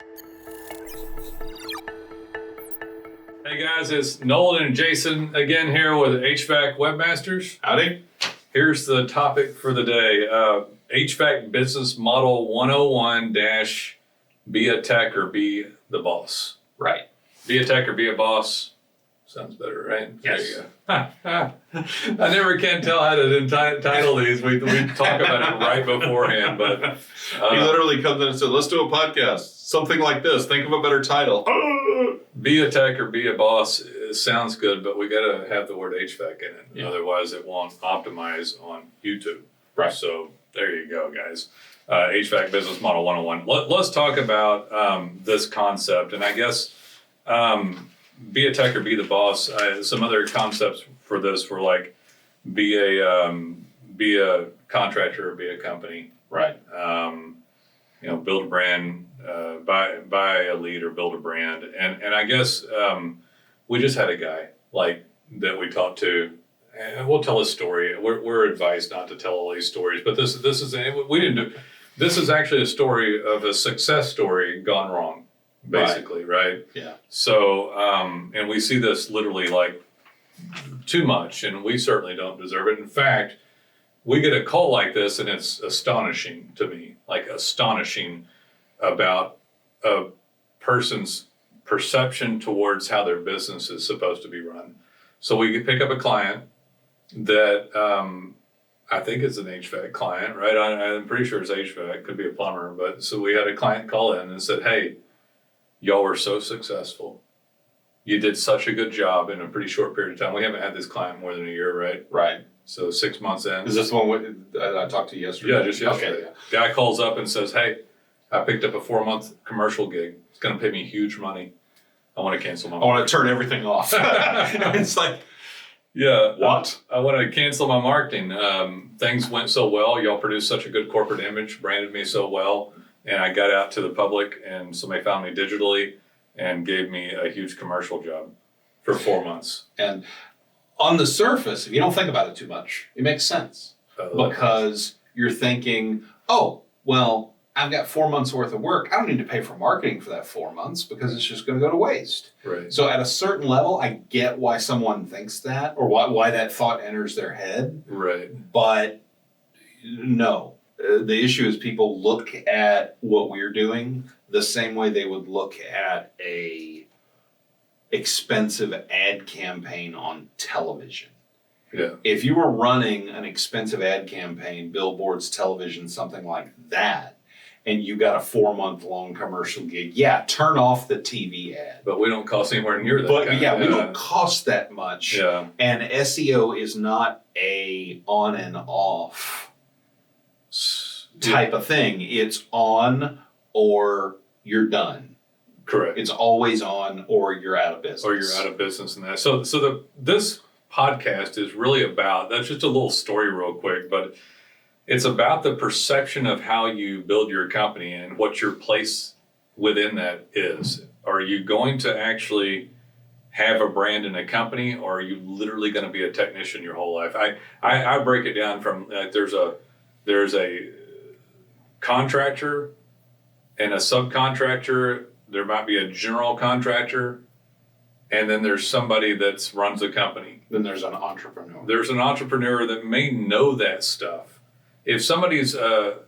Hey guys, it's Nolen and Jason again here with HVAC Webmasters. Howdy. Here's the topic for the day. HVAC Business Model 101 - be a tech or be the boss. Right. Be a tech or be a boss. Sounds better, right? Yes. There you go. I never can tell how to title these. We talk about it right beforehand, but He literally comes in and said, let's do a podcast. Something like this. Think of a better title. be a tech or be a boss sounds good, but we got to have the word HVAC in it. Yeah. Otherwise, it won't optimize on YouTube. Right. So there you go, guys. HVAC Business Model 101. Let's talk about this concept. And I guess be a tech or be the boss. Some other concepts for this were like be a contractor or be a company. Right. Build a brand, buy a lead or build a brand. And I guess we just had a guy like that we talked to, and we'll tell his story. We're advised not to tell all these stories, but this is actually a story of a success story gone wrong, basically, right? Yeah. So, and we see this literally like too much, and we certainly don't deserve it. In fact, we get a call like this, and it's astonishing to me, like astonishing about a person's perception towards how their business is supposed to be run. So we could pick up a client that I think is an HVAC client, right? I'm pretty sure it's HVAC, could be a plumber. But so we had a client call in and said, hey, y'all were so successful. You did such a good job in a pretty short period of time. We haven't had this client more than a year, right? Right. So 6 months in. Is this the one I talked to yesterday? Yeah, just yesterday. Okay, yeah. Guy calls up and says, hey, I picked up a 4-month commercial gig. It's going to pay me huge money. I want to cancel my I want to turn everything off. It's like, Yeah. what? I want to cancel my marketing. Things went so well. Y'all produced such a good corporate image, branded me so well. And I got out to the public and somebody found me digitally and gave me a huge commercial job for 4 months. And on the surface, if you don't think about it too much, it makes sense. Because you're thinking, oh, well, I've got 4 months worth of work. I don't need to pay for marketing for that 4 months because it's just going to go to waste. Right. So at a certain level, I get why someone thinks that or why that thought enters their head. Right. But no, the issue is people look at what we're doing the same way they would look at a expensive ad campaign on television. Yeah. If you were running an expensive ad campaign, billboards, television, something like that, and you got a 4-month-long commercial gig, yeah, turn off the TV ad. But we don't cost anywhere near that. But yeah, we don't cost that much. Yeah. And SEO is not a on and off type of thing. It's on or you're done. Correct. It's always on or you're out of business. Or you're out of business and that. So this podcast is really about, that's just a little story real quick, but it's about the perception of how you build your company and what your place within that is. Are you going to actually have a brand in a company, or are you literally going to be a technician your whole life? I break it down from there's a contractor and a subcontractor. There might be a general contractor, and then there's somebody that runs a company. Then there's an entrepreneur. There's an entrepreneur that may know that stuff. If somebody's a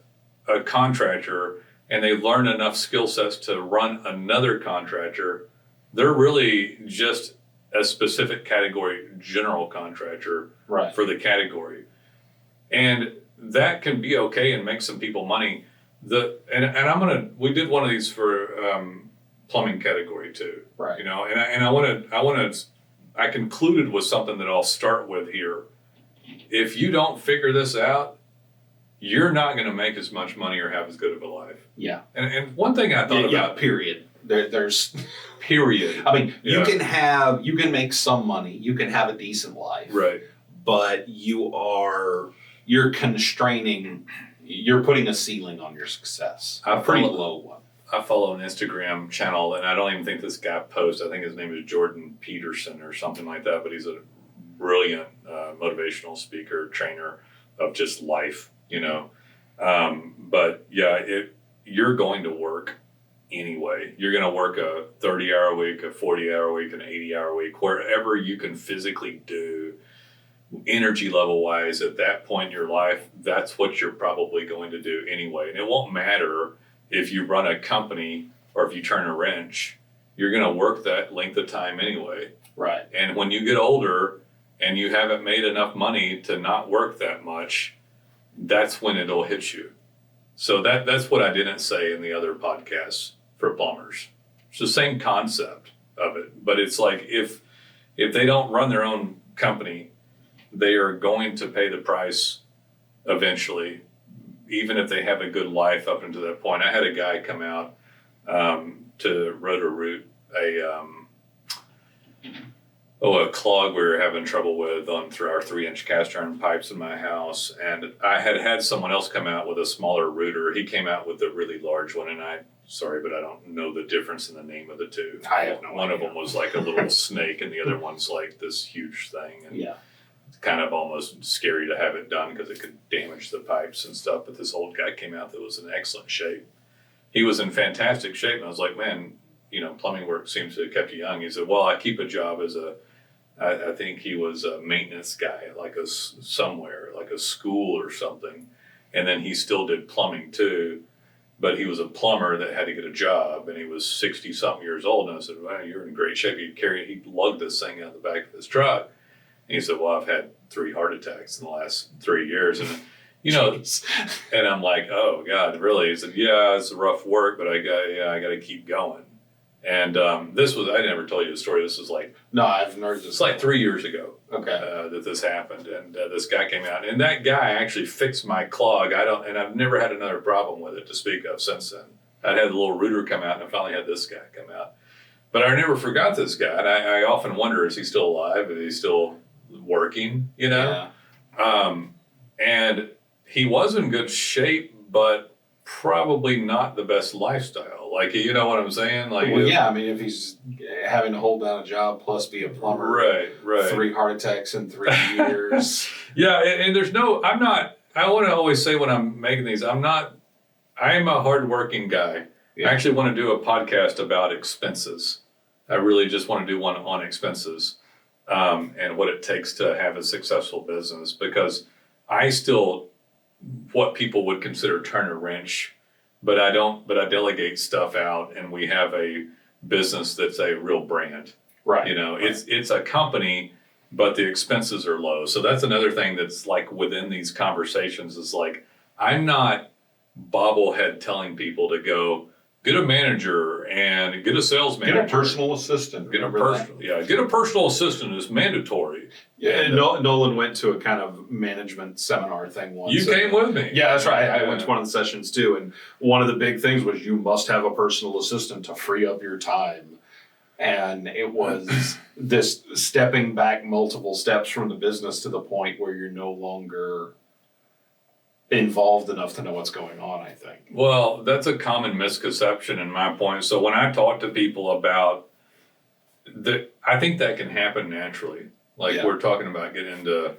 contractor and they learn enough skill sets to run another contractor, they're really just a specific category general contractor Right. for the category. And that can be okay and make some people money. We did one of these for plumbing category too. Right. I concluded with something that I'll start with here. If you don't figure this out, you're not going to make as much money or have as good of a life. Yeah. And one thing I thought about. Yeah, period. There's period. I mean, Yeah. you can make some money, you can have a decent life. Right. But you're constraining, you're putting a ceiling on your success. A pretty low one. I follow an Instagram channel, and I don't even think this guy posts. I think his name is Jordan Peterson or something like that, but he's a brilliant motivational speaker, trainer of just life, But yeah, you're going to work anyway. You're going to work a 30-hour week, a 40-hour week, an 80-hour week, wherever you can physically do energy level wise at that point in your life. That's what you're probably going to do anyway. And it won't matter if you run a company or if you turn a wrench, you're going to work that length of time anyway. Right. And when you get older and you haven't made enough money to not work that much, that's when it'll hit you. So that's what I didn't say in the other podcasts for plumbers. It's the same concept of it, but it's like if they don't run their own company, they are going to pay the price eventually, even if they have a good life up until that point. I had a guy come out to rotor-root a clog we were having trouble with through our 3-inch cast iron pipes in my house. And I had someone else come out with a smaller rooter. He came out with a really large one, and sorry, but I don't know the difference in the name of the two. I have no One idea. of them was like a little snake, and the other one's like this huge thing. And it's kind of almost scary to have it done because it could damage the pipes and stuff. But this old guy came out that was in excellent shape. He was in fantastic shape, and I was like, man, plumbing work seems to have kept you young. He said, well, I keep a job as I think he was a maintenance guy, like somewhere, like a school or something. And then he still did plumbing too, but he was a plumber that had to get a job, and he was 60-something years old. And I said, well, you're in great shape. He'd lug this thing out the back of his truck. And he said, well, I've had 3 heart attacks in the last 3 years. And, and I'm like, oh God, really? He said, yeah, it's rough work, but I got to keep going. And I never told you the story. This was like, no, I've heard this. It's like 3 years ago. Okay. That this happened, and this guy came out, and that guy actually fixed my clog. And I've never had another problem with it to speak of since then. I'd had a little rooter come out, and I finally had this guy come out. But I never forgot this guy, and I often wonder, is he still alive? Is he still working? Yeah. And he was in good shape, but probably not the best lifestyle. Like, you know what I'm saying? Like, well, yeah. I mean, if he's having to hold down a job plus be a plumber, right. 3 heart attacks in 3 years. Yeah, and there's I want to always say when I'm making these, I'm a hardworking guy. Yeah. I actually want to do a podcast about expenses. I really just want to do one on expenses and what it takes to have a successful business, because I still, what people would consider turn a wrench, but I delegate stuff out, and we have a business that's a real brand. Right. It's a company, but the expenses are low. So that's another thing that's like within these conversations is like, I'm not bobblehead telling people to go get a manager and get a sales manager. Get a personal assistant. Get a personal assistant is mandatory. Yeah, and Nolen went to a kind of management seminar thing once. You came with me. Yeah, that's right. I went to one of the sessions too, and one of the big things was you must have a personal assistant to free up your time. And it was this stepping back multiple steps from the business to the point where you're no longer involved enough to know what's going on, I think. Well, that's a common misconception in my point. So when I talk to people about that, I think that can happen naturally. Like we're talking about getting into,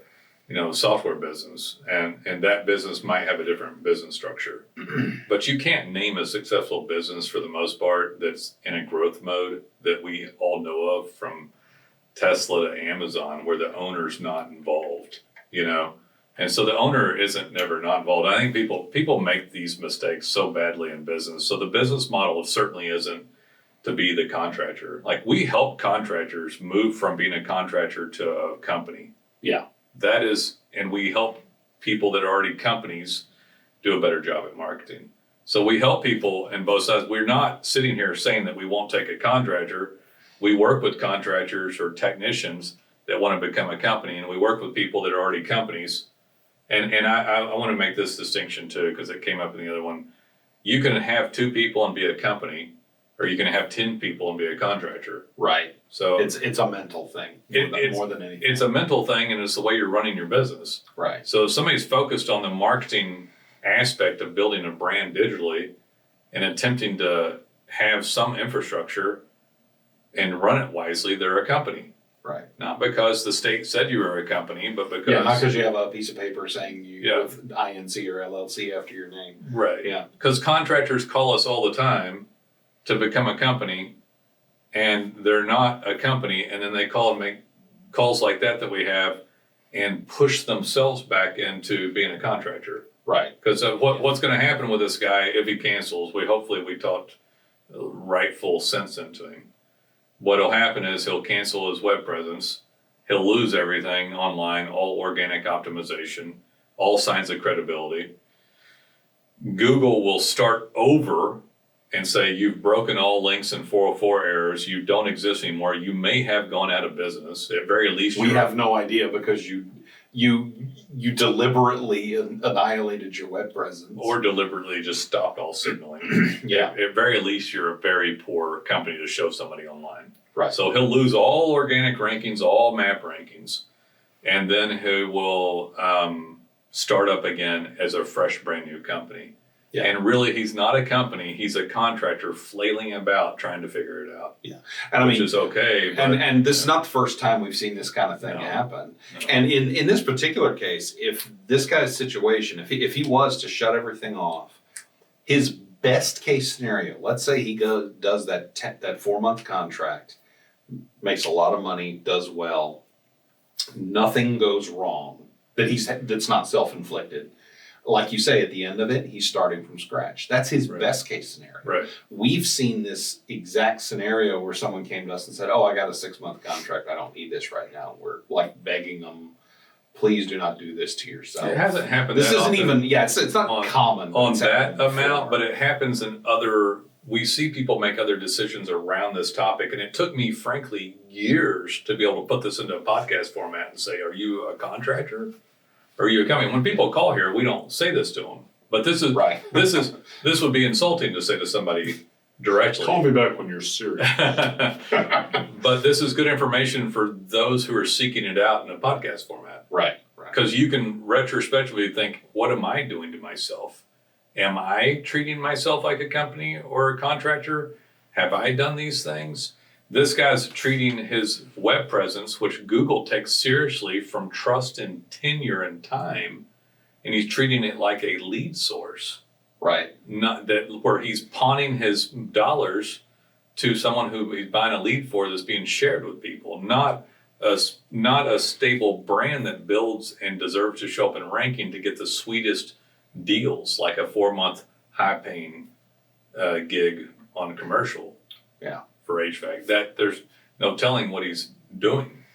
software business, and that business might have a different business structure, but you can't name a successful business for the most part that's in a growth mode that we all know of, from Tesla to Amazon, where the owner's not involved, And so the owner isn't never not involved. I think people make these mistakes so badly in business. So the business model certainly isn't to be the contractor. Like, we help contractors move from being a contractor to a company. Yeah. That is, and we help people that are already companies do a better job at marketing. So we help people in both sides. We're not sitting here saying that we won't take a contractor. We work with contractors or technicians that want to become a company, and we work with people that are already companies. And I want to make this distinction too, because it came up in the other one. You can have 2 people and be a company, or you can have 10 people and be a contractor. Right. So it's a mental thing more than anything. It's a mental thing, and it's the way you're running your business. Right. So if somebody's focused on the marketing aspect of building a brand digitally and attempting to have some infrastructure and run it wisely, they're a company. Right. Not because the state said you were a company, but because... Yeah, not because you have a piece of paper saying you with INC or LLC after your name. Right. Yeah. Because contractors call us all the time to become a company, and they're not a company, and then they call and make calls like that we have and push themselves back into being a contractor. Right. Because what's going to happen with this guy if he cancels? Hopefully we talked rightful sense into him. What'll happen is he'll cancel his web presence. He'll lose everything online, all organic optimization, all signs of credibility. Google will start over and say, you've broken all links and 404 errors. You don't exist anymore. You may have gone out of business. At very least, we have no idea because you deliberately annihilated your web presence. Or deliberately just stopped all signaling. Yeah. At very least, you're a very poor company to show somebody online. Right. So he'll lose all organic rankings, all map rankings, and then he will start up again as a fresh, brand new company. Yeah. And really, he's not a company. He's a contractor flailing about trying to figure it out. Yeah. And which is okay. But, and this is not the first time we've seen this kind of thing happen. No. And in this particular case, if this guy's situation, if he was to shut everything off, his best case scenario, let's say he does that 4-month contract, makes a lot of money, does well, nothing goes wrong, that's not self-inflicted. Like you say, at the end of it, he's starting from scratch. That's his best case scenario. Right. We've seen this exact scenario where someone came to us and said, I got a 6-month contract. I don't need this right now. We're like begging them, please do not do this to yourself. It hasn't happened. This isn't even, it's not common. On that amount, but it happens in we see people make other decisions around this topic. And it took me, frankly, years to be able to put this into a podcast format and say, are you a contractor? Or are you a company? When people call here, we don't say this to them. But this is this would be insulting to say to somebody directly. Call me back when you're serious. But this is good information for those who are seeking it out in a podcast format. Right. Because you can retrospectively think, what am I doing to myself? Am I treating myself like a company or a contractor? Have I done these things? This guy's treating his web presence, which Google takes seriously from trust and tenure and time, and he's treating it like a lead source. Right. Not that where he's pawning his dollars to someone who he's buying a lead for that's being shared with people, not a stable brand that builds and deserves to show up in ranking to get the sweetest deals, like a 4-month high-paying gig on commercial. Yeah. For HVAC, that there's no telling what he's doing,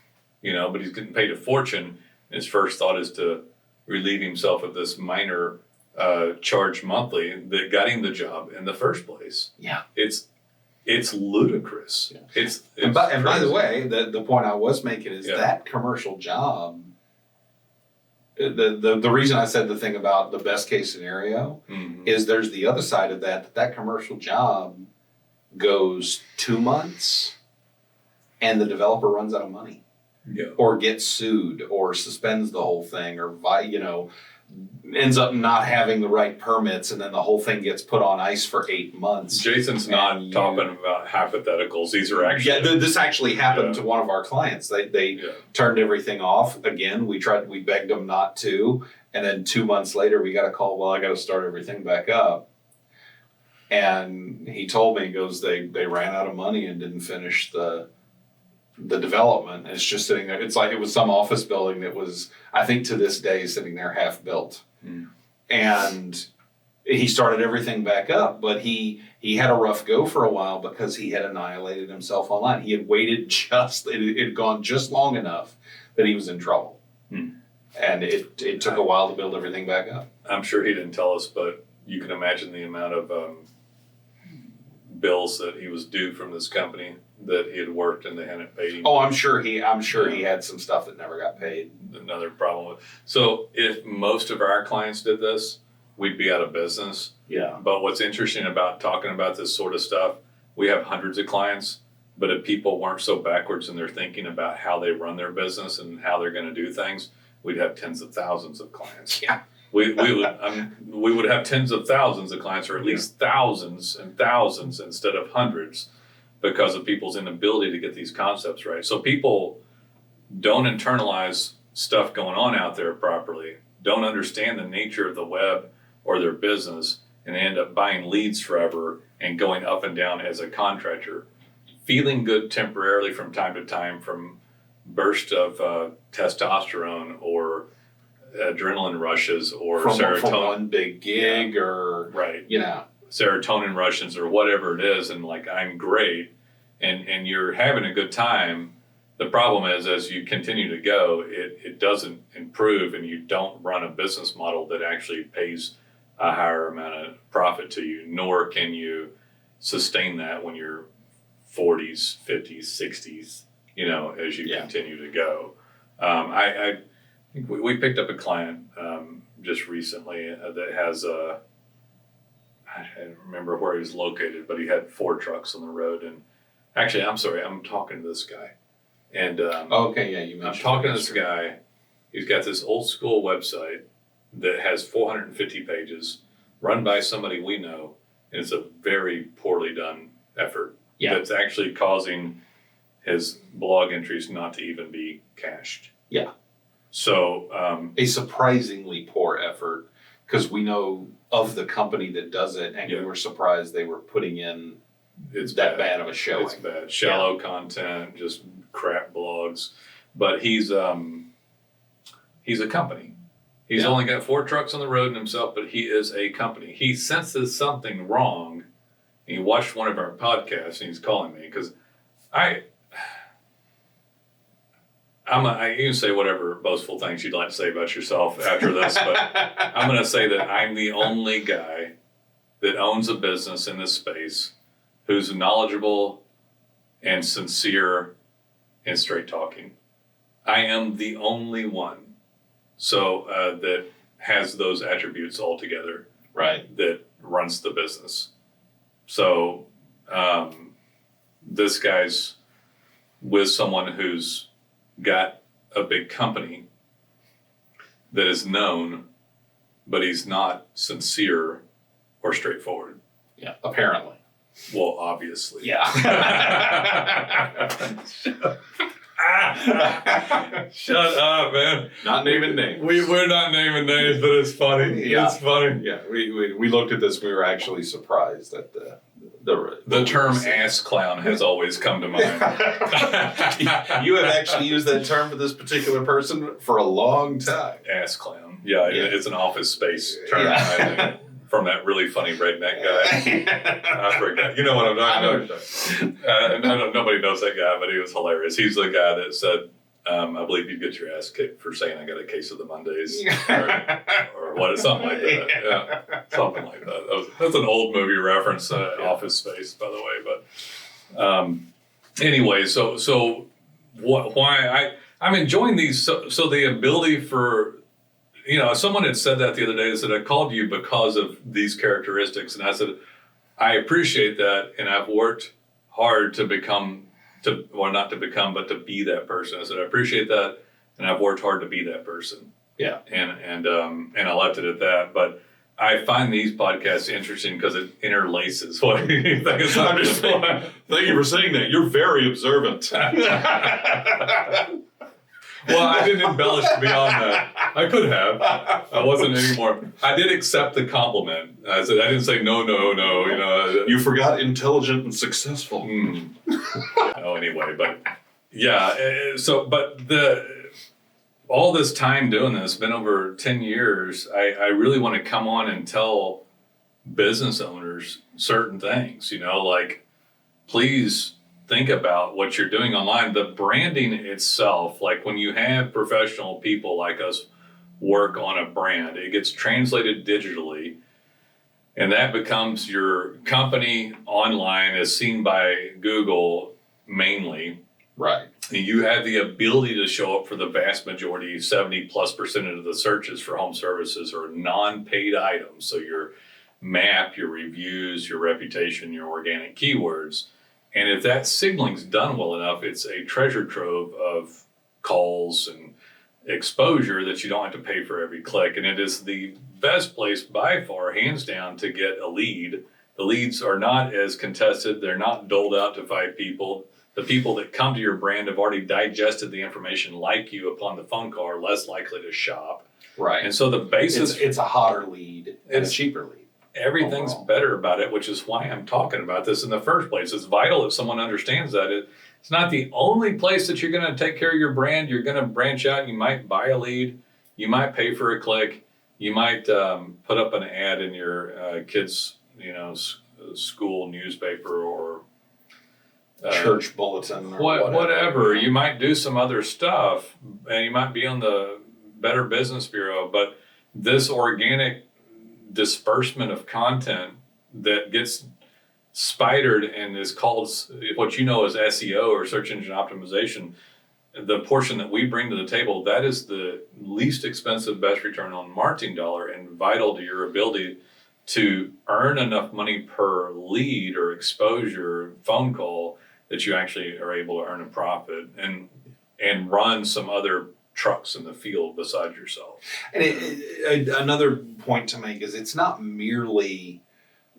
but he's getting paid a fortune. And his first thought is to relieve himself of this minor charge monthly that got him the job in the first place. Yeah, it's ludicrous. Yeah. And by the way, the point I was making is that commercial job. The reason I said the thing about the best case scenario is there's the other side of that commercial job goes 2 months and the developer runs out of money or gets sued or suspends the whole thing or ends up not having the right permits and then the whole thing gets put on ice for 8 months. Jason's not talking about hypotheticals. These are actually this actually happened to one of our clients. They turned everything off again. We begged them not to, and then 2 months later we got a call, I got to start everything back up. And he told me, he goes, they ran out of money and didn't finish the development. It's just sitting there. It's like it was some office building that was, I think to this day, sitting there half built. And he started everything back up, but he had a rough go for a while because he had annihilated himself online. He had waited it had gone just long enough that he was in trouble. And it took a while to build everything back up. I'm sure he didn't tell us, but you can imagine the amount of bills that he was due from this company that he had worked and they hadn't paid him. Oh, I'm sure he had some stuff that never got paid. Another problem with. So if most of our clients did this, we'd be out of business. Yeah. But what's interesting about talking about this sort of stuff, we have hundreds of clients, but if people weren't so backwards in their thinking about how they run their business and how they're going to do things, we'd have tens of thousands of clients. Yeah. We would have tens of thousands of clients, or at least thousands and thousands instead of hundreds, because of people's inability to get these concepts right. So people don't internalize stuff going on out there properly, don't understand the nature of the web or their business, and they end up buying leads forever and going up and down as a contractor, feeling good temporarily from time to time from burst of testosterone or adrenaline rushes or from serotonin. one big gig or, right. Serotonin rushes or whatever it is, and like, I'm great, and you're having a good time. The problem is, as you continue to go, it doesn't improve, and you don't run a business model that actually pays a higher amount of profit to you, nor can you sustain that when you're 40s, 50s, 60s, as you continue to go. I think we picked up a client just recently that has I don't remember where he was located, but he had 4 trucks on the road. And actually, I'm sorry, I'm talking to this guy. And you mentioned I'm talking to this guy. He's got this old school website that has 450 pages, run by somebody we know, and it's a very poorly done effort. Yeah. That's actually causing his blog entries not to even be cached. Yeah. So a surprisingly poor effort, because we know of the company that does it, and we were surprised they were putting in it's that bad of a showing. It's bad. Shallow content, just crap blogs. But he's a company. He's only got 4 trucks on the road in himself, but he is a company. He senses something wrong. And he watched one of our podcasts, and he's calling me because you can say whatever boastful things you'd like to say about yourself after this, but I'm going to say that I'm the only guy that owns a business in this space who's knowledgeable and sincere and straight talking. I am the only one. So that has those attributes all together. Right. That runs the business. So this guy's with someone who's got a big company that is known, but he's not sincere or straightforward. Yeah, apparently. Well, obviously. Yeah. Shut up, man. Not naming names. We're not naming names, but it's funny. Yeah. It's funny. Yeah, we looked at this. We were actually surprised at the term ass clown has always come to mind. You have actually used that term for this particular person for a long time. Ass clown. Yeah. It's an Office Space term. Yeah. I think, from that really funny redneck guy. I forget. You know what I'm talking about? Nobody knows that guy, but he was hilarious. He's the guy that said, I believe you get your ass kicked for saying I got a case of the Mondays or what, something like that. Yeah, something like that. That's an old movie reference, Office Space, by the way. But anyway, so why I'm enjoying these. So the ability for, someone had said that the other day. They said, I called you because of these characteristics. And I said, I appreciate that. And I've worked hard to not to become, but to be that person. I said, I appreciate that. And I've worked hard to be that person. Yeah. And I left it at that. But I find these podcasts interesting because it interlaces. What do you think? Thank you for saying that. You're very observant. Well, I didn't embellish beyond that. I could have. I wasn't anymore. I did accept the compliment. I didn't say no. You forgot intelligent and successful. Anyway, but yeah. All this time doing this, been over 10 years. I really want to come on and tell business owners certain things. Like, please think about what you're doing online. The branding itself, like when you have professional people like us work on a brand, it gets translated digitally, and that becomes your company online as seen by Google mainly. Right. And you have the ability to show up for the vast majority, 70+% of the searches for home services are non-paid items. So your map, your reviews, your reputation, your organic keywords. And if that signaling's done well enough, it's a treasure trove of calls and exposure that you don't have to pay for every click. And it is the best place by far, hands down, to get a lead. The leads are not as contested. They're not doled out to 5 people. The people that come to your brand have already digested the information like you upon the phone call, are less likely to shop. Right. And so the basis... It's a hotter lead and a cheaper lead. everything's overall. better about it, which is why I'm talking about this in the first place. It's vital that someone understands that it's not the only place that you're going to take care of your brand. You're going to branch out. You might buy a lead. You might pay for a click. You might put up an ad in your kids' school newspaper or Church bulletin or whatever. You might do some other stuff, and you might be on the Better Business Bureau. But this organic disbursement of content that gets spidered and is called what you know as SEO or search engine optimization, the portion that we bring to the table, that is the least expensive, best return on marketing dollar and vital to your ability to earn enough money per lead or exposure phone call that you actually are able to earn a profit and run some other trucks in the field besides yourself. And another point to make is it's not merely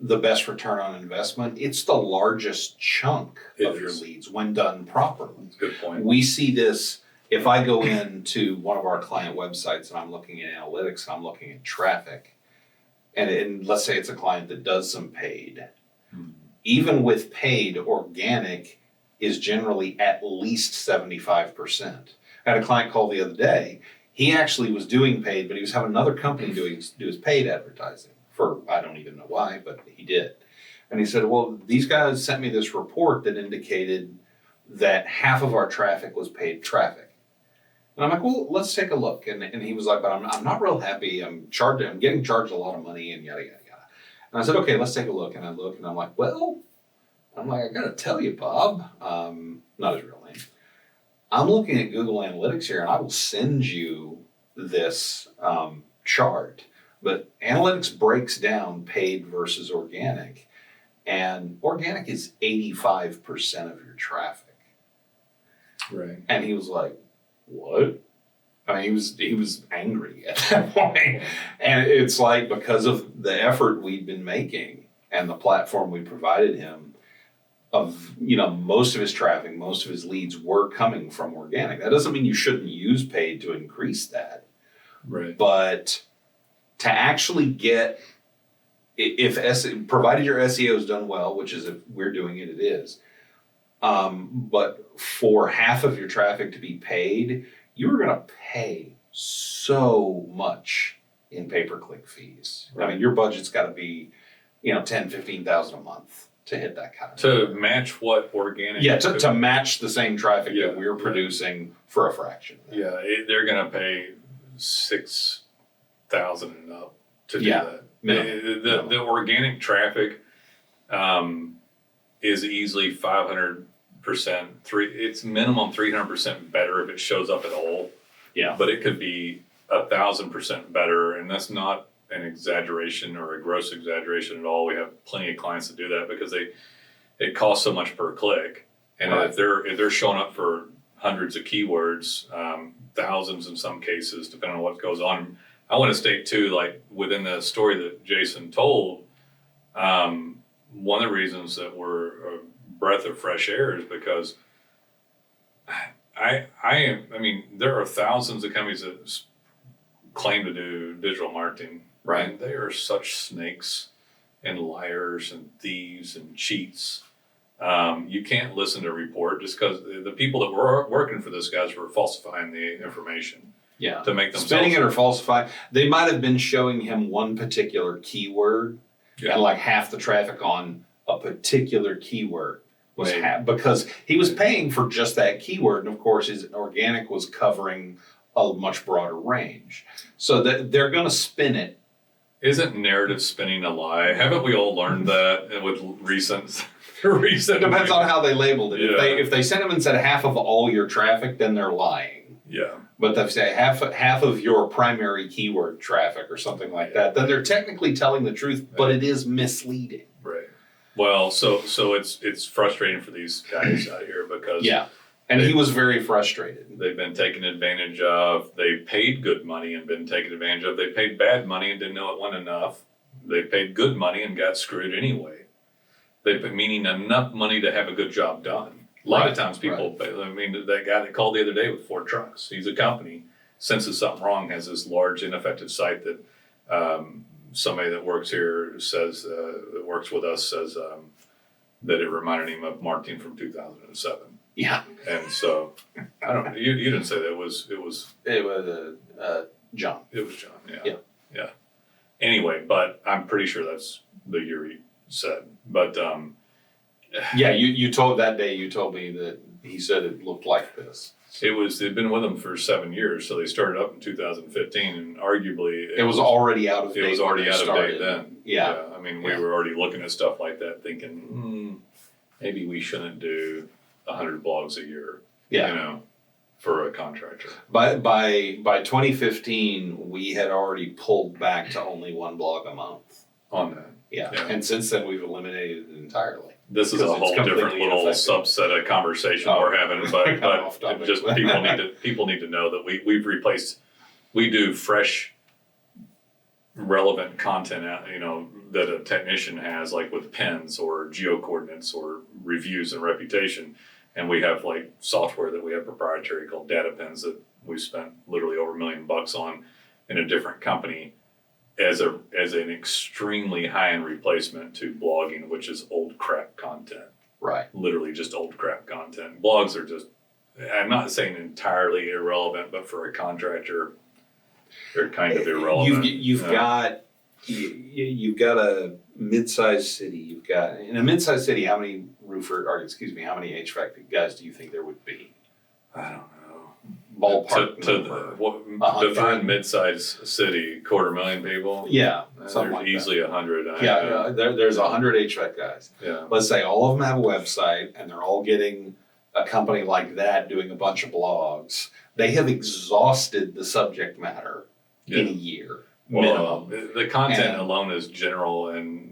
the best return on investment, it's the largest chunk of your leads when done properly. That's a good point. We see this if I go into one of our client websites and I'm looking at analytics and I'm looking at traffic, and let's say it's a client that does some paid. Even with paid, organic is generally at least 75%. I had a client call the other day. He actually was doing paid, but he was having another company do his paid advertising for, I don't even know why, but he did. And he said, well, these guys sent me this report that indicated that half of our traffic was paid traffic. And I'm like, well, let's take a look. And he was like, but I'm not real happy. I'm getting charged a lot of money and yada, yada, yada. And I said, okay, let's take a look. And I look and I'm like, I got to tell you, Bob, not his real name. I'm looking at Google Analytics here and I will send you this chart. But analytics breaks down paid versus organic. And organic is 85% of your traffic. Right. And he was like, what? I mean, he was angry at that point. And it's like, because of the effort we'd been making and the platform we provided him, of most of his traffic, most of his leads were coming from organic. That doesn't mean you shouldn't use paid to increase that. Right. But to actually get, provided your SEO is done well, which is if we're doing it, it is. But for half of your traffic to be paid, you're going to pay so much in pay-per-click fees. Right. I mean, your budget's got to be, $10,000, $15,000 a month to hit that kind of to number. Match what organic. Yeah, to match the same traffic that we're producing for a fraction. Yeah, they're going to pay $6,000 and up to do that. The organic traffic is easily 500%. It's minimum 300% better if it shows up at all. Yeah, but it could be 1,000% better, and that's not an exaggeration or a gross exaggeration at all. We have plenty of clients that do that because it costs so much per click, and right. if they're showing up for hundreds of keywords, thousands in some cases, depending on what goes on. I want to state too, like within the story that Jason told, one of the reasons that we're a breath of fresh air is because I mean, there are thousands of companies that claim to do digital marketing. Right. And they are such snakes and liars and thieves and cheats. You can't listen to a report just because the people that were working for those guys were falsifying the information. Yeah. To make them spinning it or falsifying. They might have been showing him one particular keyword and like half the traffic on a particular keyword was because he was paying for just that keyword. And of course, his organic was covering a much broader range. So that they're going to spin it. Isn't narrative spinning a lie? Haven't we all learned that with recent? It depends on how they labeled it. Yeah. If they sent them and said half of all your traffic, then they're lying. Yeah. But if they say half of your primary keyword traffic or something like that, then they're technically telling the truth, but it is misleading. Right. Well, so it's frustrating for these guys out here because and he was very frustrated. They've been taken advantage of. They paid good money and been taken advantage of. They paid bad money and didn't know it wasn't enough. They paid good money and got screwed anyway. Meaning enough money to have a good job done. A lot of times people, I mean, that guy that called the other day with 4 trucks, he's a company, senses something wrong, has this large ineffective site that somebody that works here says, that works with us says that it reminded him of Martin from 2007. Yeah. And so, I don't. You didn't say that. It was John. It was John. Yeah. Yeah. Yeah. Anyway, but I'm pretty sure that's the year he said. But Yeah, you told me that he said it looked like this. they'd been with him for 7 years, so they started up in 2015, and arguably It was already out of date. It was already out of date then. Yeah. I mean, we were already looking at stuff like that, thinking, maybe we shouldn't do 100 blogs a year. Yeah. You know, for a contractor. By 2015, we had already pulled back to only one blog a month. On that. Yeah. Yeah. And since then, we've eliminated it entirely. This is a whole different little subset of conversation we're having, but just people need to know that we've replaced. We do fresh, relevant content out, that a technician has, like with pins or geo coordinates or reviews and reputation, and we have like software that we have proprietary called data pins that we spent literally over $1 million on in a different company. As an extremely high-end replacement to blogging, which is old crap content. Right. Literally just old crap content. Blogs are just, I'm not saying entirely irrelevant, but for a contractor, they're kind of irrelevant. You've got a mid-sized city. In a mid-sized city, how many how many HVAC guys do you think there would be? I don't know. Ballpark define mid-sized city, 250,000 people. Yeah, something like easily 100. There's 100 HVAC guys. Yeah. Let's say all of them have a website, and they're all getting a company like that doing a bunch of blogs. They have exhausted the subject matter in a year. Well, the content alone is general and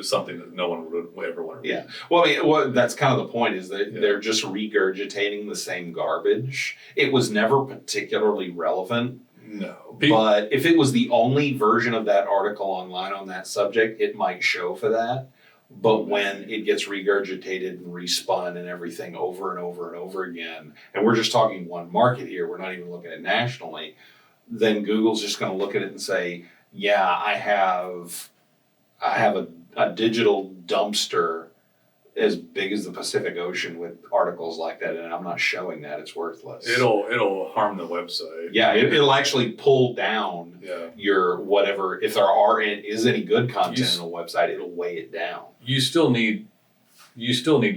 something that no one would ever want to read. Yeah. Well, that's kind of the point, is that they're just regurgitating the same garbage. It was never particularly relevant. No. But if it was the only version of that article online on that subject, it might show for that. But when it gets regurgitated and respun and everything over and over and over again, and we're just talking one market here, we're not even looking at nationally, then Google's just going to look at it and say, yeah, I have a digital dumpster as big as the Pacific Ocean with articles like that, and I'm not showing that. It's worthless. It'll harm the website. Yeah, it'll actually pull down your whatever. If there is any good content on a website, it'll weigh it down. You still need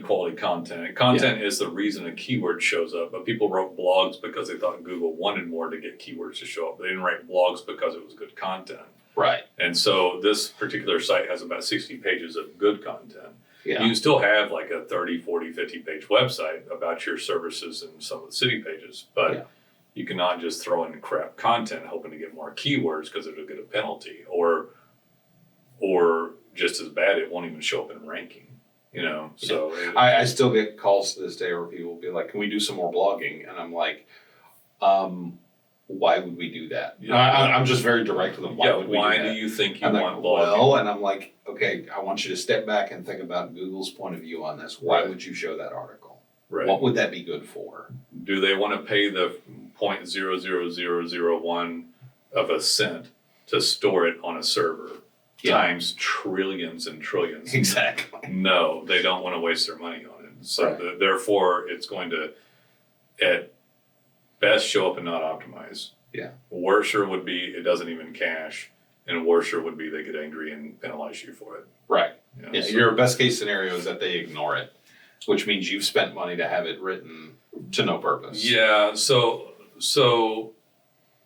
quality content. Content is the reason a keyword shows up, but people wrote blogs because they thought Google wanted more to get keywords to show up. They didn't write blogs because it was good content. Right. And so this particular site has about 60 pages of good content. Yeah. You can still have like a 30, 40, 50 page website about your services and some of the city pages, but you cannot just throw in crap content hoping to get more keywords because it'll get a penalty, or just as bad, it won't even show up in ranking. So I still get calls to this day where people will be like, "Can we do some more blogging?" And I'm like, "Why would we do that?" I'm just very direct with them. Why would we do that? Why do you think you want blogging? Well, and I'm like, okay, I want you to step back and think about Google's point of view on this. Why would you show that article? Right. What would that be good for? Do they want to pay the 0.00001 of a cent to store it on a server? Times trillions and trillions. Exactly. No, they don't want to waste their money on it. So therefore, it's going to, at best, show up and not optimize. Yeah. Worser would be it doesn't even cache, and worser would be they get angry and penalize you for it. Right. Your best case scenario is that they ignore it, which means you've spent money to have it written to no purpose. Yeah. So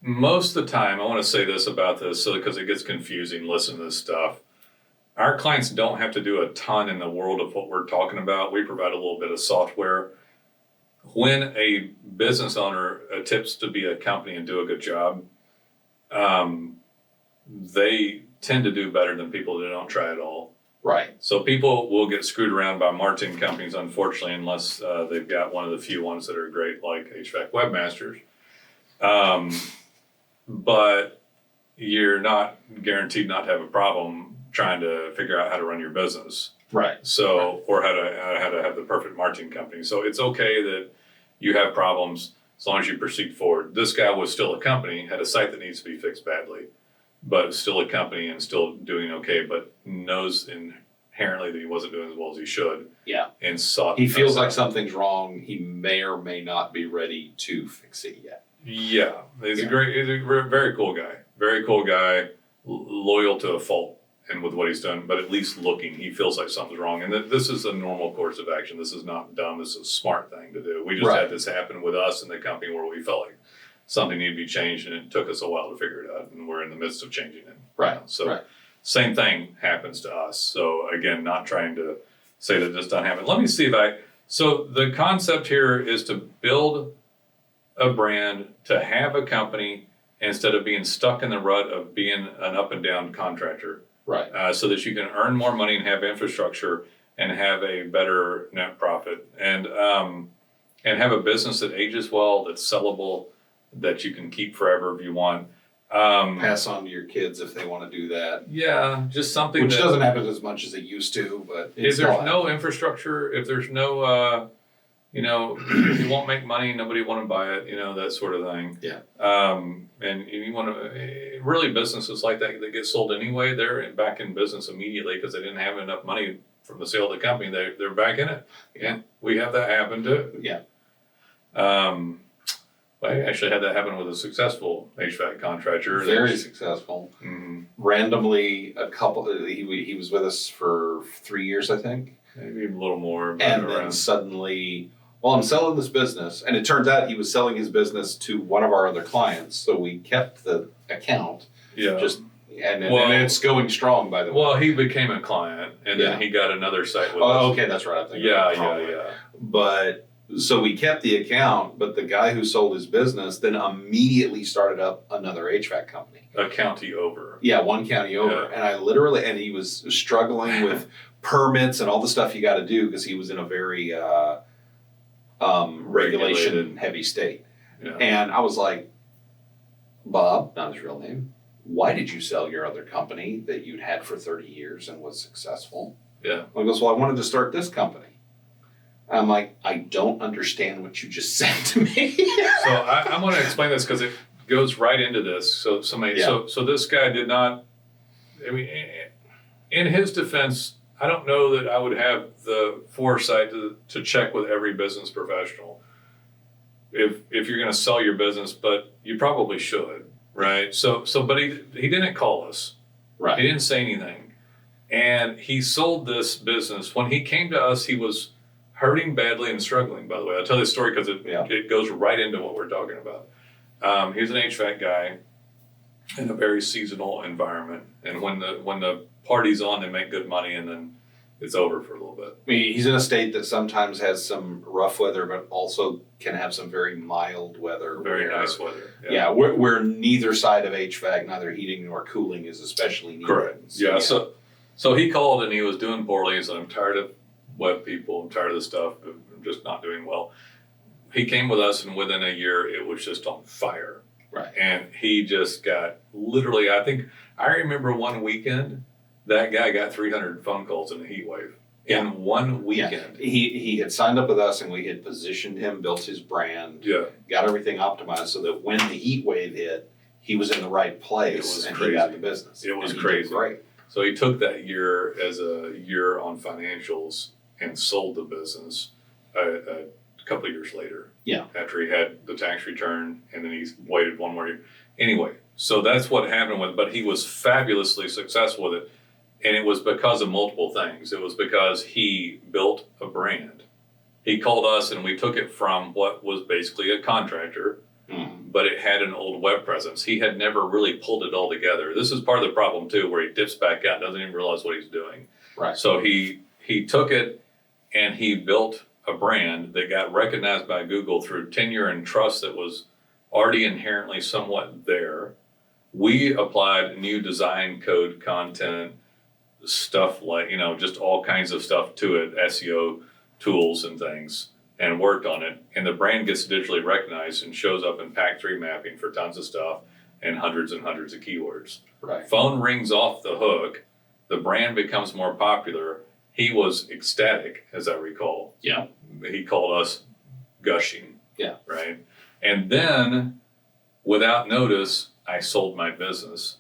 most of the time, I want to say this about this, because it gets confusing. Listen to this stuff. Our clients don't have to do a ton in the world of what we're talking about. We provide a little bit of software. When a business owner attempts to be a company and do a good job, they tend to do better than people that don't try at all. Right. So people will get screwed around by marketing companies, unfortunately, unless they've got one of the few ones that are great, like HVAC Webmasters. But you're not guaranteed not to have a problem trying to figure out how to run your business. Right. So, or how to have the perfect marketing company. So it's okay that you have problems as long as you proceed forward. This guy was still a company, had a site that needs to be fixed badly. but still a company and still doing okay, but knows inherently that he wasn't doing as well as he should. Yeah. And sought. He feels like something's wrong. He may or may not be ready to fix it yet. Yeah. He's a very cool guy. Very cool guy, loyal to a fault and with what he's done, but at least looking, he feels like something's wrong. And this is a normal course of action. This is not dumb. This is a smart thing to do. We just had this happen with us in the company where we felt like something needed to be changed, and it took us a while to figure it out, and we're in the midst of changing it. Right. So same thing happens to us. So again, not trying to say that this doesn't happen. Let me see if so the concept here is to build a brand, to have a company instead of being stuck in the rut of being an up and down contractor. Right. So that you can earn more money and have infrastructure and have a better net profit and have a business that ages well, that's sellable, that you can keep forever if you want. Pass on to your kids if they want to do that. Yeah, just something which doesn't happen as much as it used to, but if there's no infrastructure, if there's no, if you won't make money, nobody want to buy it, that sort of thing. Yeah. And you want to really businesses like that get sold anyway. They're back in business immediately because they didn't have enough money from the sale of the company. They're back in it. Yeah. We have that happen too. Yeah. I actually had that happen with a successful HVAC contractor. Very successful. Mm-hmm. Randomly, he was with us for 3 years, I think. Maybe a little more. And then suddenly, well, I'm selling this business. And it turns out he was selling his business to one of our other clients. So we kept the account. Yeah. And it's going strong, by the way. Well, he became a client, and then he got another site with us. Oh, okay, that's right. Yeah. But so we kept the account, but the guy who sold his business then immediately started up another HVAC company. A county over. Yeah, one county over. Yeah. And he was struggling with permits and all the stuff you got to do because he was in a very regulation heavy state. Yeah. And I was like, Bob, not his real name, why did you sell your other company that you'd had for 30 years and was successful? Yeah. He goes, well, I wanted to start this company. I'm like, I don't understand what you just said to me. So I'm going to explain this because it goes right into this. So this guy did not. I mean, in his defense, I don't know that I would have the foresight to check with every business professional if you're going to sell your business, but you probably should, right? But he didn't call us. Right. He didn't say anything, and he sold this business. When he came to us, he was hurting badly and struggling, by the way. I'll tell this story because it goes right into what we're talking about. He was an HVAC guy in a very seasonal environment. And when the party's on, they make good money, and then it's over for a little bit. I mean, he's in a state that sometimes has some rough weather, but also can have some very mild weather. Very nice weather. Yeah, where neither side of HVAC, neither heating nor cooling, is especially needed. Correct. Yeah. So he called and he was doing poorly. He said, I'm tired of web people. I'm tired of this stuff. I'm just not doing well. He came with us, and within a year, it was just on fire. Right. And he just got literally, I remember one weekend, that guy got 300 phone calls in a heat wave in one weekend. Yeah. He had signed up with us, and we had positioned him, built his brand, got everything optimized so that when the heat wave hit, he was in the right place and he got the business. It was crazy. Great. So he took that year as a year on financials and sold the business a couple of years later. Yeah. After he had the tax return, and then he waited one more year. Anyway, so that's what happened with it. But he was fabulously successful with it. And it was because of multiple things. It was because he built a brand. He called us, and we took it from what was basically a contractor, but it had an old web presence. He had never really pulled it all together. This is part of the problem too, where he dips back out, doesn't even realize what he's doing. Right. So he took it and he built a brand that got recognized by Google through tenure and trust that was already inherently somewhat there. We applied new design code content, stuff like, just all kinds of stuff to it, SEO tools and things, and worked on it. And the brand gets digitally recognized and shows up in Pack 3 mapping for tons of stuff and hundreds of keywords. Right. Phone rings off the hook. The brand becomes more popular. He was ecstatic, as I recall. Yeah. He called us gushing. Yeah. Right. And then, without notice, I sold my business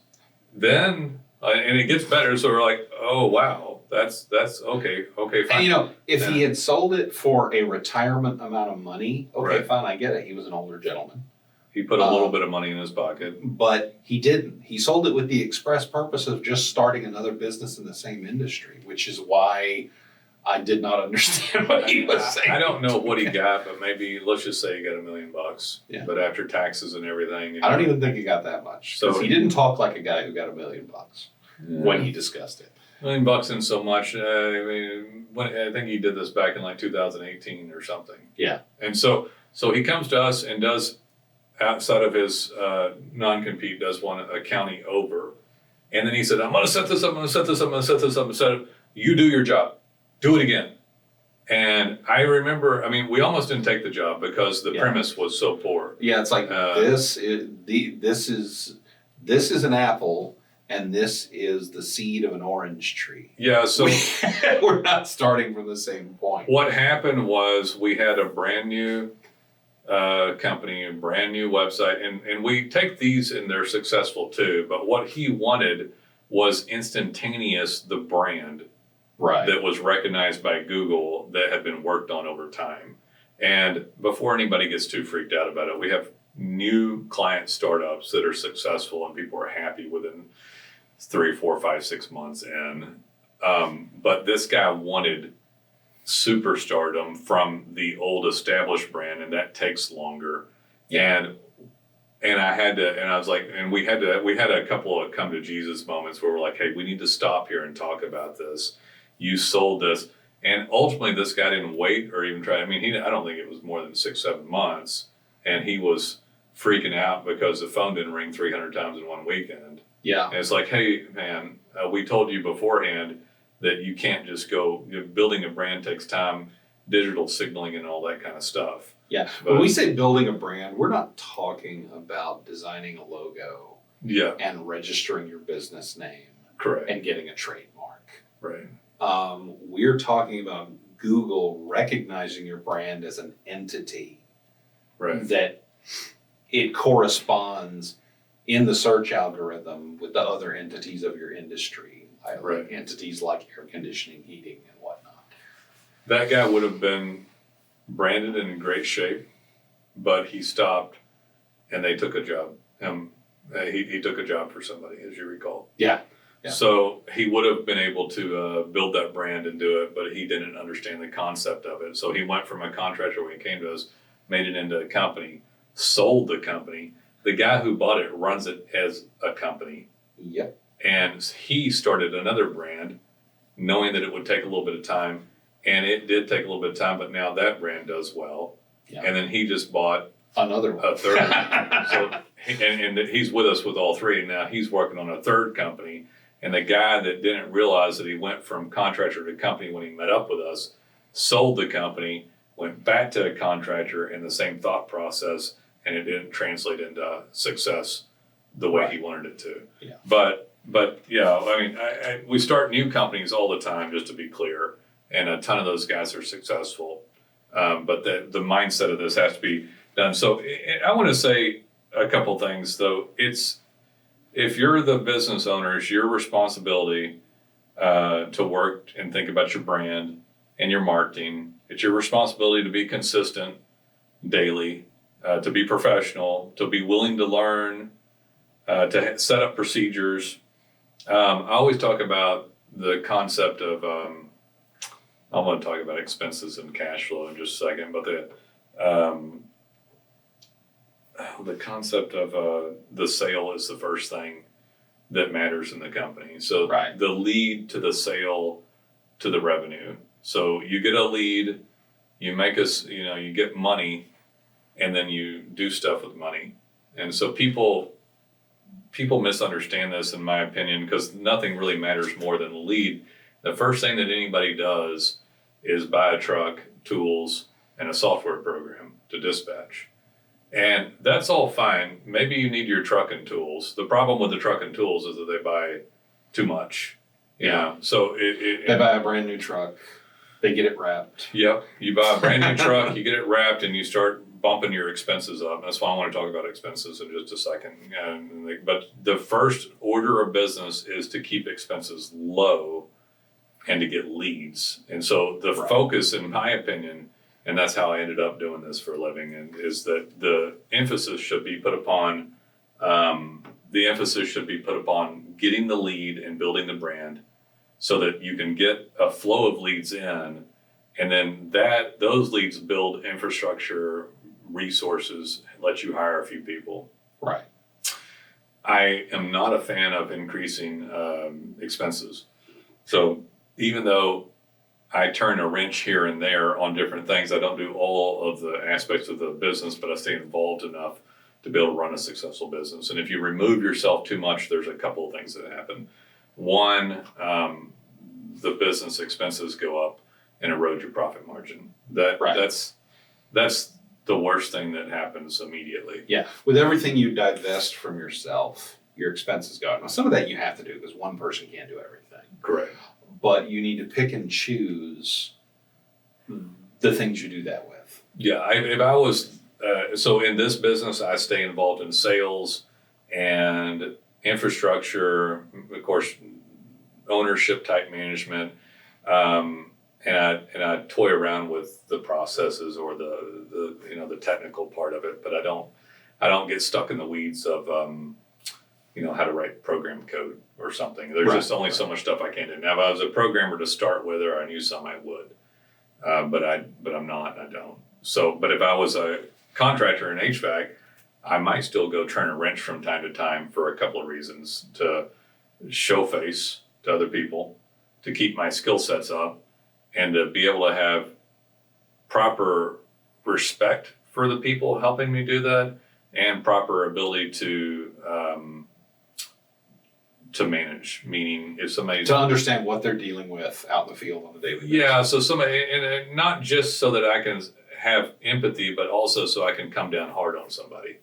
then and it gets better. So we're like, oh wow, that's okay, fine. And if he had sold it for a retirement amount of money, okay, Right. fine, I get it. He was an older gentleman. He put a little bit of money in his pocket. But he didn't. He sold it with the express purpose of just starting another business in the same industry, which is why I did not understand what he was saying. I don't know what he got, but maybe let's just say he got $1 million. Yeah. But after taxes and everything, I don't even think he got that much. So he didn't talk like a guy who got $1 million when he discussed it. $1 million in so much. I think he did this back in like 2018 or something. Yeah. And so he comes to us and does, outside of his non-compete, does one a county over. And then he said, I'm going to set this up, you do your job. Do it again. And I remember, we almost didn't take the job because the premise was so poor. Yeah, it's like this is an apple and this is the seed of an orange tree. Yeah, so we're not starting from the same point. What happened was we had a brand new company, a brand new website, and we take these and they're successful too. But what he wanted was instantaneous, the brand that was recognized by Google that had been worked on over time. And before anybody gets too freaked out about it, we have new client startups that are successful and people are happy within 3, 4, 5, 6 months in. But this guy wanted superstardom from the old established brand, and that takes longer. And I was like, and we had a couple of come to Jesus moments where we're like, hey, we need to stop here and talk about this. You sold this. And ultimately this guy didn't wait or even try. I don't think it was more than 6, 7 months. And he was freaking out because the phone didn't ring 300 times in one weekend. Yeah. And it's like, hey man, we told you beforehand that you can't just go, building a brand takes time, digital signaling and all that kind of stuff. Yeah. When we say building a brand, we're not talking about designing a logo and registering your business name. Correct. And getting a trademark. Right. We're talking about Google recognizing your brand as an entity. Right. That it corresponds in the search algorithm with the other entities of your industry. Like entities like air conditioning, heating, and whatnot. That guy would have been branded and in great shape, but he stopped and they took a job. He took a job for somebody, as you recall. Yeah. So he would have been able to build that brand and do it, but he didn't understand the concept of it. So he went from a contractor when he came to us, made it into a company, sold the company. The guy who bought it runs it as a company. Yep. And he started another brand, knowing that it would take a little bit of time. And it did take a little bit of time, but now that brand does well. Yeah. And then he just bought another one. A third. and he's with us with all three. And now he's working on a third company. And the guy that didn't realize that he went from contractor to company when he met up with us, sold the company, went back to a contractor in the same thought process, and it didn't translate into success the way he wanted it to. Yeah. But yeah, we start new companies all the time, just to be clear, and a ton of those guys are successful. But the mindset of this has to be done. So I want to say a couple things, though. If you're the business owner, it's your responsibility to work and think about your brand and your marketing. It's your responsibility to be consistent daily, to be professional, to be willing to learn, to set up procedures. I always talk about the concept of, I'm going to talk about expenses and cash flow in just a second, but the concept of the sale is the first thing that matters in the company. So the lead to the sale to the revenue. So you get a lead, you make us, you get money, and then you do stuff with money. And so people misunderstand this, in my opinion, because nothing really matters more than the lead. The first thing that anybody does is buy a truck, tools, and a software program to dispatch. And that's all fine. Maybe you need your truck and tools. The problem with the truck and tools is that they buy too much. So they buy a brand new truck. They get it wrapped. Yep. You buy a brand new truck, you get it wrapped, and you start bumping your expenses up. That's why I want to talk about expenses in just a second. But the first order of business is to keep expenses low and to get leads. And so the focus, in my opinion, and that's how I ended up doing this for a living, and is that the emphasis should be put upon getting the lead and building the brand, so that you can get a flow of leads in, and then those leads build infrastructure, resources, let you hire a few people. Right. I am not a fan of increasing expenses. So even though I turn a wrench here and there on different things, I don't do all of the aspects of the business, but I stay involved enough to be able to run a successful business. And if you remove yourself too much, there's a couple of things that happen. One, the business expenses go up and erode your profit margin. That's the worst thing that happens immediately. Yeah. With everything you divest from yourself, your expenses go up. Now, some of that you have to do because one person can't do everything. Correct. But you need to pick and choose the things you do that with. Yeah. If I was, so in this business, I stay involved in sales and infrastructure, of course, ownership type management. And I toy around with the processes or the technical part of it, but I don't get stuck in the weeds of how to write program code or something. There's just only so much stuff I can do. Now, if I was a programmer to start with, or I knew some, I would, but I'm not. I don't. So, but if I was a contractor in HVAC, I might still go turn a wrench from time to time for a couple of reasons: to show face to other people, to keep my skill sets up, and to be able to have proper respect for the people helping me do that, and proper ability to manage. Meaning, if somebody to understand what they're dealing with out in the field on a daily basis. Yeah, so somebody, and not just so that I can have empathy, but also so I can come down hard on somebody.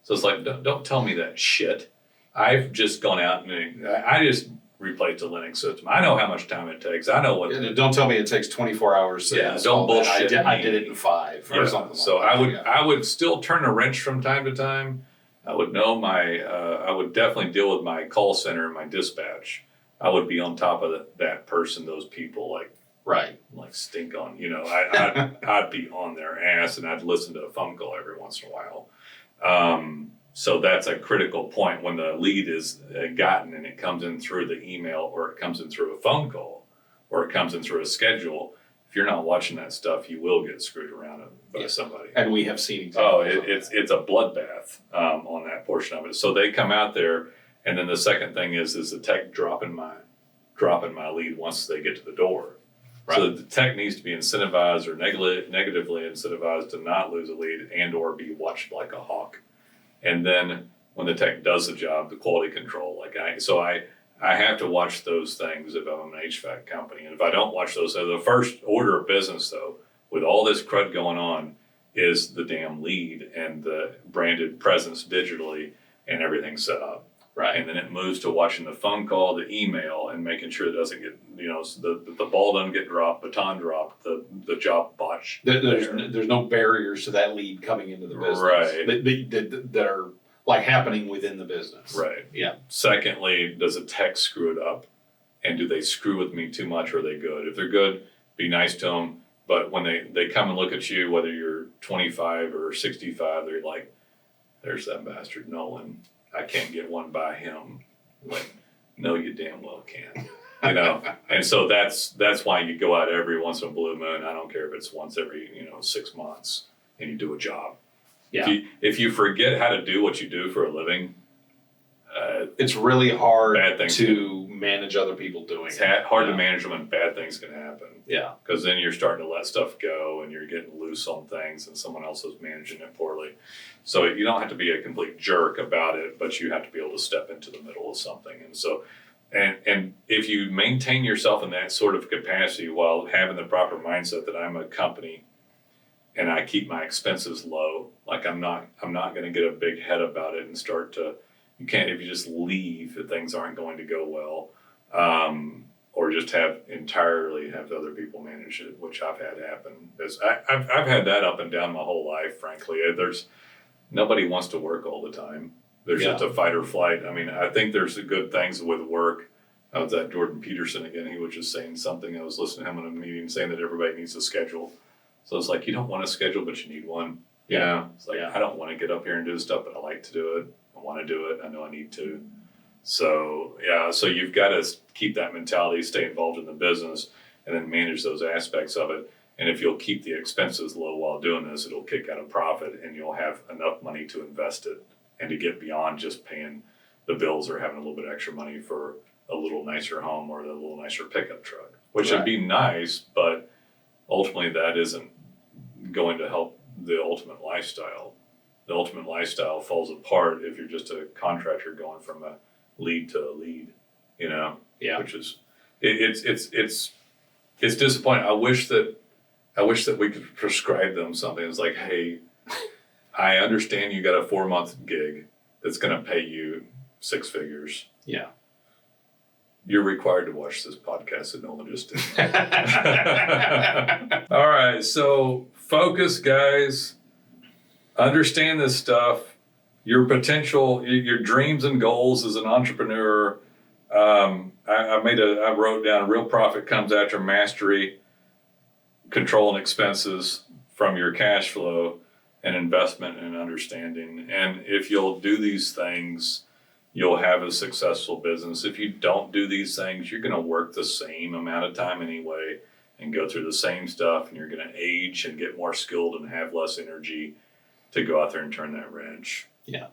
So it's like, don't tell me that shit. I've just gone out and I just replaced a Linux system. I know how much time it takes. I know what. Don't tell me it takes 24 hours. Don't bullshit. I did it in 5 or something. So I would still turn a wrench from time to time. I would know I would definitely deal with my call center and my dispatch. I would be on top of that person, those people, like stink on. I'd be on their ass, and I'd listen to a phone call every once in a while. So that's a critical point when the lead is gotten and it comes in through the email, or it comes in through a phone call, or it comes in through a schedule. If you're not watching that stuff, you will get screwed around by somebody. And we have seen examples. It's a bloodbath on that portion of it. So they come out there, and then the second thing is the tech dropping my lead once they get to the door. Right. So the tech needs to be incentivized or negatively incentivized to not lose a lead and or be watched like a hawk. And then when the tech does the job, the quality control, I have to watch those things if I'm an HVAC company. And if I don't watch those, so the first order of business, though, with all this crud going on, is the damn lead and the branded presence digitally and everything set up. Right. And then it moves to watching the phone call, the email, and making sure it doesn't get, the ball doesn't get dropped, baton dropped, the job botched. There's no barriers to that lead coming into the business. Right. That are like happening within the business. Right. Yeah. Secondly, does a tech screw it up? And do they screw with me too much, or are they good? If they're good, be nice to them. But when they come and look at you, whether you're 25 or 65, they're like, there's that bastard Nolen. I can't get one by him. Like, no, you damn well can. And so that's why you go out every once in a blue moon. I don't care if it's once every 6 months, and you do a job. Yeah. If you forget how to do what you do for a living, it's really hard to manage other people doing it. It's hard to manage them, and bad things can happen. Yeah. Because then you're starting to let stuff go, and you're getting loose on things, and someone else is managing it poorly. So you don't have to be a complete jerk about it, but you have to be able to step into the middle of something. And so, and if you maintain yourself in that sort of capacity while having the proper mindset that I'm a company and I keep my expenses low, like I'm not going to get a big head about it and start to. You can't, if you just leave, that things aren't going to go well. or just entirely have other people manage it, which I've had happen. I've had that up and down my whole life, frankly. Nobody wants to work all the time. There's just a fight or flight. I mean, I think there's good things with work. I was at Jordan Peterson again. He was just saying something. I was listening to him in a meeting saying that everybody needs a schedule. So it's like, you don't want a schedule, but you need one. You know, it's like, I don't want to get up here and do stuff, but I like to do it. I want to do it. I know I need to. So, so you've got to keep that mentality, stay involved in the business, and then manage those aspects of it. And if you'll keep the expenses low while doing this, it'll kick out a profit and you'll have enough money to invest it and to get beyond just paying the bills or having a little bit extra money for a little nicer home or a little nicer pickup truck, which would be nice, but ultimately that isn't going to help the ultimate lifestyle. The ultimate lifestyle falls apart if you're just a contractor going from a lead to a lead, you know? Yeah. Which is, it's disappointing. I wish that we could prescribe them something. It's like, hey, I understand you got a 4-month gig that's going to pay you 6 figures. Yeah. You're required to watch this podcast that Nolen just did. All right. So focus, guys. Understand this stuff. Your potential, your dreams and goals as an entrepreneur. I wrote down real profit comes after mastery, control and expenses from your cash flow, and investment and understanding. And if you'll do these things, you'll have a successful business. If you don't do these things, you're going to work the same amount of time anyway and go through the same stuff, and you're going to age and get more skilled and have less energy to go out there and turn that wrench. Yeah.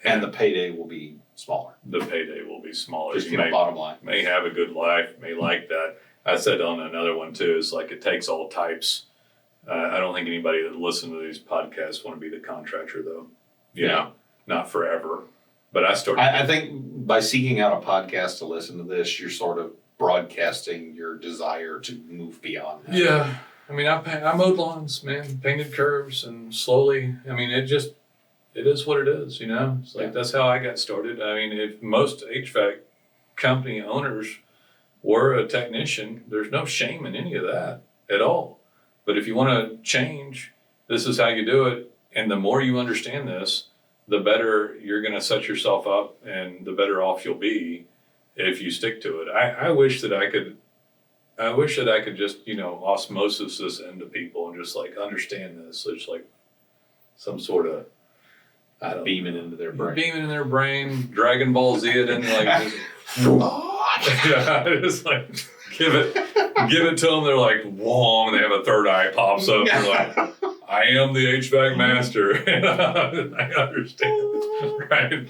And the payday will be smaller. The payday will be smaller. Just, bottom line. May have a good life, may like that. I said on another one too, it's like it takes all types. I don't think anybody that listens to these podcasts want to be the contractor though. You know, not forever. But I think by seeking out a podcast to listen to this, you're sort of broadcasting your desire to move beyond that. Yeah. I mean, I mowed lawns, man, painted curves, and slowly, I mean, it is what it is, you know? It's like, that's how I got started. I mean, if most HVAC company owners were a technician, there's no shame in any of that at all. But if you want to change, this is how you do it. And the more you understand this, the better you're going to set yourself up and the better off you'll be if you stick to it. I wish that I could just, osmosis this into people and just like understand this. So it's like some sort of, I don't beaming into their brain. Beaming in their brain, Dragon Ball Z it in like, just like give it to them. They're like, whoa, and they have a third eye pops up. They're like, I am the HVAC master. I understand, right?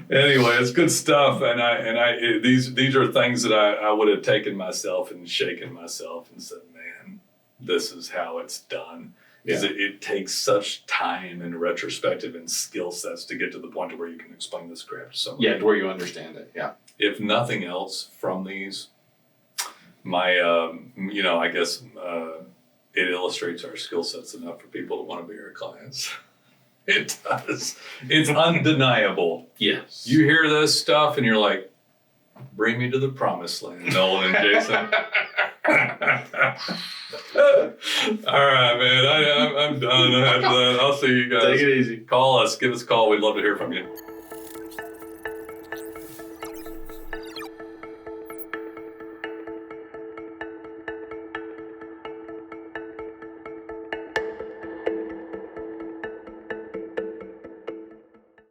Anyway, it's good stuff, and these are things that I would have taken myself and shaken myself and said, man, this is how it's done. Because it takes such time and retrospective and skill sets to get to the point to where you can explain this crap to somebody. Yeah, to where you understand it. Yeah. If nothing else from these, my I guess it illustrates our skill sets enough for people to want to be our clients. It does. It's undeniable. Yes. You hear this stuff and you're like, bring me to the promised land, Nolen and Jason. All right, man. I'm done after that. I'll see you guys. Take it easy. Call us. Give us a call. We'd love to hear from you.